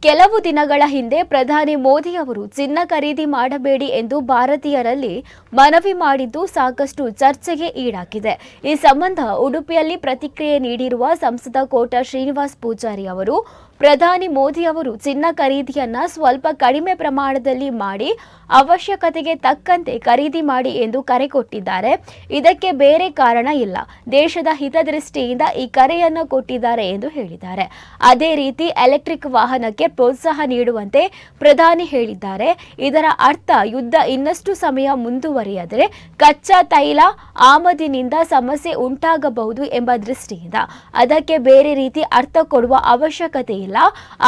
ಕೆಲವು ದಿನಗಳ ಹಿಂದೆ ಪ್ರಧಾನಿ ಮೋದಿ ಅವರು ಚಿನ್ನ ಖರೀದಿ ಮಾಡಬೇಡಿ ಎಂದು ಭಾರತೀಯರಲ್ಲಿ ಮನವಿ ಮಾಡಿದ್ದು ಸಾಕಷ್ಟು ಚರ್ಚೆಗೆ ಈಡಾಗಿದೆ. ಈ ಸಂಬಂಧ ಉಡುಪಿಯಲ್ಲಿ ಪ್ರತಿಕ್ರಿಯೆ ನೀಡಿರುವ ಸಂಸದ ಕೋಟ ಶ್ರೀನಿವಾಸ್ ಪೂಜಾರಿ ಅವರು ಪ್ರಧಾನಿ ಮೋದಿ ಅವರು ಚಿನ್ನ ಖರೀದಿಯನ್ನ ಸ್ವಲ್ಪ ಕಡಿಮೆ ಪ್ರಮಾಣದಲ್ಲಿ ಮಾಡಿ ಅವಶ್ಯಕತೆಗೆ ತಕ್ಕಂತೆ ಖರೀದಿ ಮಾಡಿ ಎಂದು ಕರೆ ಕೊಟ್ಟಿದ್ದಾರೆ. ಇದಕ್ಕೆ ಬೇರೆ ಕಾರಣ ಇಲ್ಲ. ದೇಶದ ಹಿತದೃಷ್ಟಿಯಿಂದ ಈ ಕರೆಯನ್ನು ಕೊಟ್ಟಿದ್ದಾರೆ ಎಂದು ಹೇಳಿದ್ದಾರೆ. ಅದೇ ರೀತಿ ಎಲೆಕ್ಟ್ರಿಕ್ ವಾಹನಕ್ಕೆ ಪ್ರೋತ್ಸಾಹ ನೀಡುವಂತೆ ಪ್ರಧಾನಿ ಹೇಳಿದ್ದಾರೆ. ಇದರ ಅರ್ಥ ಯುದ್ಧ ಇನ್ನಷ್ಟು ಸಮಯ ಮುಂದುವರಿಯದರೆ ಕಚ್ಚಾ ತೈಲ ಆಮದಿನಿಂದ ಸಮಸ್ಯೆ ಉಂಟಾಗಬಹುದು ಎಂಬ ದೃಷ್ಟಿಯಿಂದ ಅದಕ್ಕೆ ಬೇರೆ ರೀತಿ ಅರ್ಥ ಕೊಡುವ ಅವಶ್ಯಕತೆ ಇಲ್ಲ.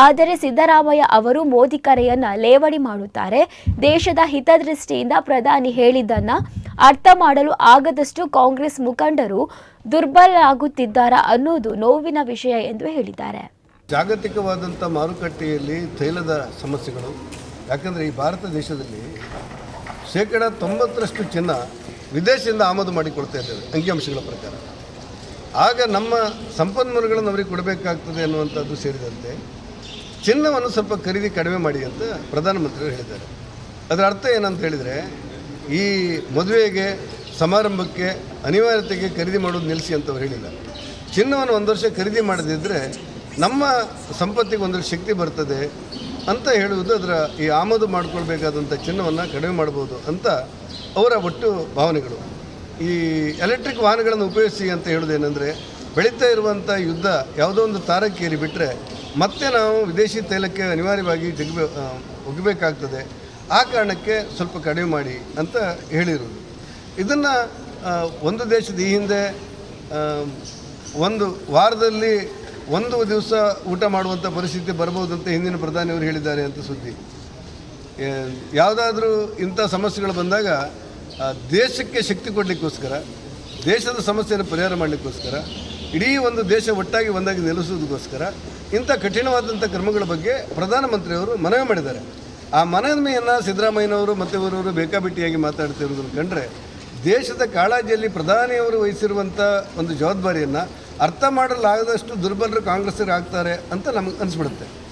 ಆದರೆ ಸಿದ್ದರಾಮಯ್ಯ ಅವರು ಮೋದಿ ಕರೆಯನ್ನ ಲೇವಡಿ ಮಾಡುತ್ತಾರೆ. ದೇಶದ ಹಿತದೃಷ್ಟಿಯಿಂದ ಪ್ರಧಾನಿ ಹೇಳಿದ್ದನ್ನ ಅರ್ಥ ಮಾಡಲು ಆಗದಷ್ಟು ಕಾಂಗ್ರೆಸ್ ಮುಖಂಡರು ದುರ್ಬಲರಾಗುತ್ತಿದ್ದಾರಾ ಅನ್ನೋದು ನೋವಿನ ವಿಷಯ ಎಂದು ಹೇಳಿದ್ದಾರೆ. ಜಾಗತಿಕವಾದಂಥ ಮಾರುಕಟ್ಟೆಯಲ್ಲಿ ತೈಲದ ಸಮಸ್ಯೆಗಳು, ಯಾಕಂದರೆ ಈ ಭಾರತ ದೇಶದಲ್ಲಿ 90% ಚಿನ್ನ ವಿದೇಶದಿಂದ ಆಮದು ಮಾಡಿಕೊಳ್ತಾ ಇದ್ದೇವೆ ಅಂಕಿಅಂಶಗಳ ಪ್ರಕಾರ. ಆಗ ನಮ್ಮ ಸಂಪನ್ಮೂಲಗಳನ್ನು ಅವರಿಗೆ ಕೊಡಬೇಕಾಗ್ತದೆ ಅನ್ನುವಂಥದ್ದು ಸೇರಿದಂತೆ ಚಿನ್ನವನ್ನು ಸ್ವಲ್ಪ ಖರೀದಿ ಕಡಿಮೆ ಮಾಡಿ ಅಂತ ಪ್ರಧಾನಮಂತ್ರಿಗಳು ಹೇಳಿದ್ದಾರೆ. ಅದರ ಅರ್ಥ ಏನಂತ ಹೇಳಿದರೆ, ಈ ಮದುವೆಗೆ ಸಮಾರಂಭಕ್ಕೆ ಅನಿವಾರ್ಯತೆಗೆ ಖರೀದಿ ಮಾಡೋದು ನಿಲ್ಲಿಸಿ ಅಂತ ಅವ್ರು ಹೇಳಿಲ್ಲ. ಚಿನ್ನವನ್ನು ಒಂದು ವರ್ಷ ಖರೀದಿ ಮಾಡದಿದ್ದರೆ ನಮ್ಮ ಸಂಪತ್ತಿಗೆ ಒಂದು ಶಕ್ತಿ ಬರ್ತದೆ ಅಂತ ಹೇಳುವುದು. ಅದರ ಈ ಆಮದು ಮಾಡಿಕೊಳ್ಬೇಕಾದಂಥ ಚಿನ್ನವನ್ನು ಕಡಿಮೆ ಮಾಡ್ಬೋದು ಅಂತ ಅವರ ಒಟ್ಟು ಭಾವನೆಗಳು. ಈ ಎಲೆಕ್ಟ್ರಿಕ್ ವಾಹನಗಳನ್ನು ಉಪಯೋಗಿಸಿ ಅಂತ ಹೇಳೋದೇನೆಂದರೆ, ಬೆಳೀತಾ ಇರುವಂಥ ಯುದ್ಧ ಯಾವುದೋ ಒಂದು ತಾರಕ್ಕೇರಿ ಬಿಟ್ಟರೆ ಮತ್ತೆ ನಾವು ವಿದೇಶಿ ತೈಲಕ್ಕೆ ಅನಿವಾರ್ಯವಾಗಿ ಒಗ್ಗಬೇಕಾಗ್ತದೆ. ಆ ಕಾರಣಕ್ಕೆ ಸ್ವಲ್ಪ ಕಡಿಮೆ ಮಾಡಿ ಅಂತ ಹೇಳಿರೋದು. ಇದನ್ನು ಒಂದು ದೇಶದ ಈ ಹಿಂದೆ ಒಂದು ವಾರದಲ್ಲಿ ಒಂದು ದಿವಸ ಊಟ ಮಾಡುವಂಥ ಪರಿಸ್ಥಿತಿ ಬರ್ಬೋದು ಅಂತ ಹಿಂದಿನ ಪ್ರಧಾನಿಯವರು ಹೇಳಿದ್ದಾರೆ ಅಂತ ಸುದ್ದಿ. ಯಾವುದಾದ್ರೂ ಇಂಥ ಸಮಸ್ಯೆಗಳು ಬಂದಾಗ ದೇಶಕ್ಕೆ ಶಕ್ತಿ ಕೊಡಲಿಕ್ಕೋಸ್ಕರ, ದೇಶದ ಸಮಸ್ಯೆಯನ್ನು ಪರಿಹಾರ ಮಾಡಲಿಕ್ಕೋಸ್ಕರ, ಇಡೀ ಒಂದು ದೇಶ ಒಟ್ಟಾಗಿ ಒಂದಾಗಿ ನಿಲ್ಲಿಸೋದಕ್ಕೋಸ್ಕರ ಇಂಥ ಕಠಿಣವಾದಂಥ ಕ್ರಮಗಳ ಬಗ್ಗೆ ಪ್ರಧಾನಮಂತ್ರಿಯವರು ಮನವಿ ಮಾಡಿದ್ದಾರೆ. ಆ ಮನವಿಯನ್ನು ಸಿದ್ದರಾಮಯ್ಯನವರು ಮತ್ತು ಇವರವರು ಬೇಕಾಬಿಟ್ಟಿಯಾಗಿ ಮಾತಾಡ್ತಿರೋದನ್ನು ಕಂಡ್ರೆ ದೇಶದ ಕಾಳಜಿಯಲ್ಲಿ ಪ್ರಧಾನಿಯವರು ವಹಿಸಿರುವಂಥ ಒಂದು ಜವಾಬ್ದಾರಿಯನ್ನು ಅರ್ಥ ಮಾಡಲಾಗದಷ್ಟು ದುರ್ಬಲರು ಕಾಂಗ್ರೆಸ್ಸರು ಆಗ್ತಾರೆ ಅಂತ ನಮಗೆ ಅನಿಸ್ಬಿಡುತ್ತೆ.